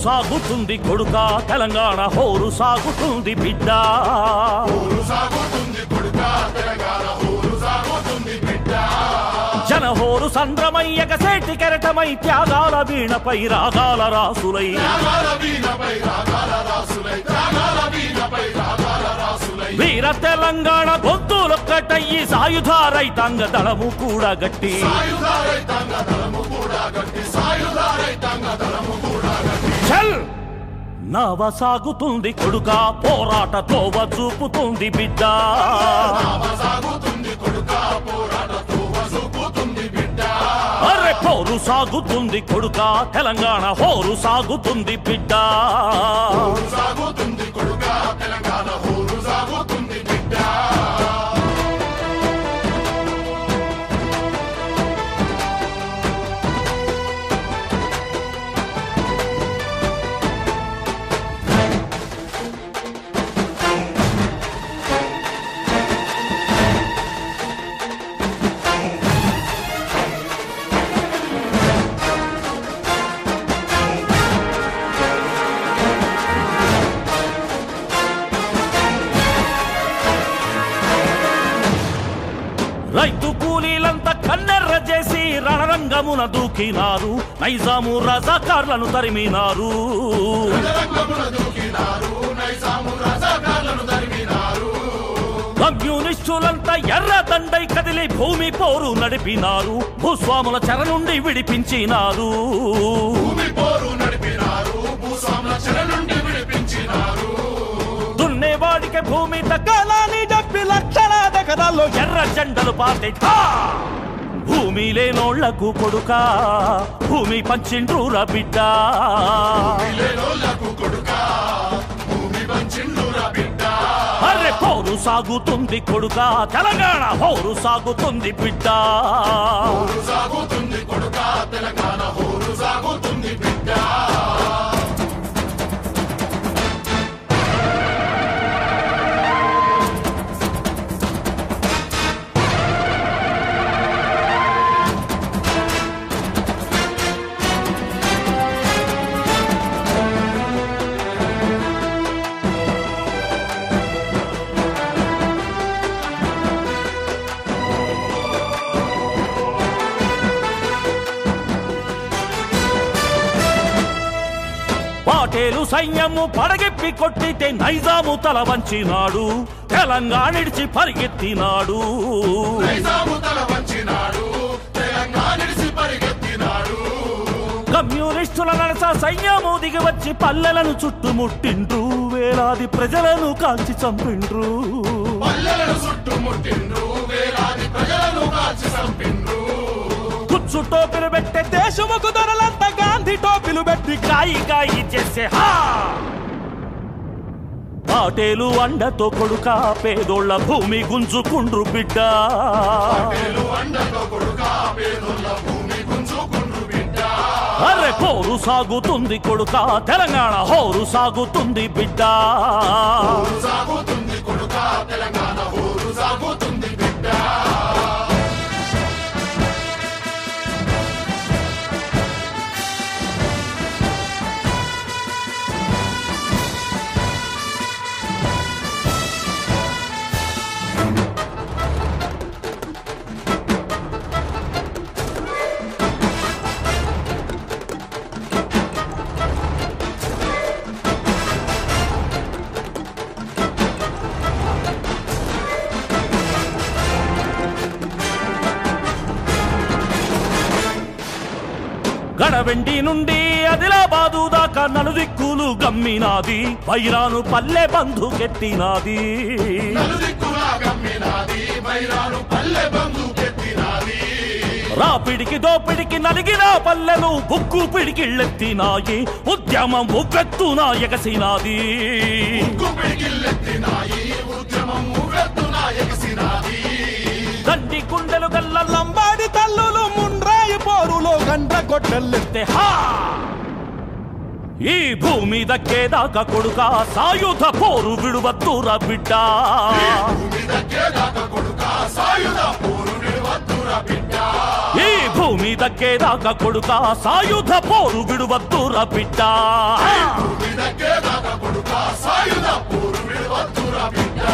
సాగుతుంది కొడుక తెలంగాణ హోరు సాగుతుంది బిడ్డ జనహోరు సంద్రమయ్యక సేటి కెరటమై త్యాగాల వీణపై రాగాల రాసులై వీర తెలంగాణ గొంతులొక్కటయ్యి సాయుధ రైతాంగ దళము కూడా గట్టి చల్ నవ సాగుతుంది కొడుక పోరాట తోవ చూపుతుంది బిడ్డ అరే పోరు సాగుతుంది కొడుక తెలంగాణ హోరు సాగుతుంది బిడ్డ రైతు కూలీలంతా కన్నెర్ర చేసి రణరంగమున దూకినారు నైజాము రజాకార్లను తరిమినారు కమ్యూనిస్టులంతా ఎర్ర దండై కదిలి భూమి పోరు నడిపినారు భూస్వాముల చెర నుండి విడిపించినారు దున్నేవాడికి భూమి దక్కాలని చెప్పి లక్షలాది ఎకరాల్లో ఎర్ర జెండలు పాతే భూమి లేనోళ్లకు కొడుక భూమి పంచిండ్రురా బిడ్డ అరే పోరు సాగుతుంది కొడుక తెలంగాణ హోరు సాగుతుంది బిడ్డ పాటేలు సైన్యము పడగెప్పి కొట్టితే నైజాము తల వంచినాడు తెలంగాణిడిచి పరిగెత్తినాడు కమ్యూనిస్టుల నడస సైన్యము దిగి వచ్చి పల్లెలను చుట్టుముట్టిండ్రు వేలాది ప్రజలను కాల్చి చంపిండ్రు కుచ్చు టోపీలు పెట్టే దేశముకు దొరలంతా గాంధీ టోపీలు పెట్టి కాయి కాయి చేసే పాటేలు అండతో కొడుక పేదోళ్ల భూమి గుంజుకుండ్రు బిడ్డ అరే పోరు సాగుతుంది కొడుక తెలంగాణ హోరు సాగుతుంది బిడ్డ గడవెండి నుండి ఆదిలాబాదు దాకా నలుదిక్కులు గమ్మినాది వైరాను పల్లె బంధుకెత్తినాది రాపిడికి దోపిడికి నలిగిన పల్లెలు బుక్కు పిడికిళ్ళెత్తినాయి ఉద్యమం ఉవ్వెత్తున ఎగసినాది దండి కుండెలు గల్ల లంబాడి తల్లులు ముండ్రాయి పోరులో గండ్ర కొట్టెల్లెత్తే ఈ భూమి దక్కేదాకా కొడుక సాయుధ పోరు విడువద్దురా బిడ్డ ఈ భూమి దక్కేదాకా కొడుకా సాయుధ పోరు విడువద్దురా బిడ్డా భూమి దక్కేదాకా కొడుకా సాయుధ పోరు విడువద్దురా బిడ్డా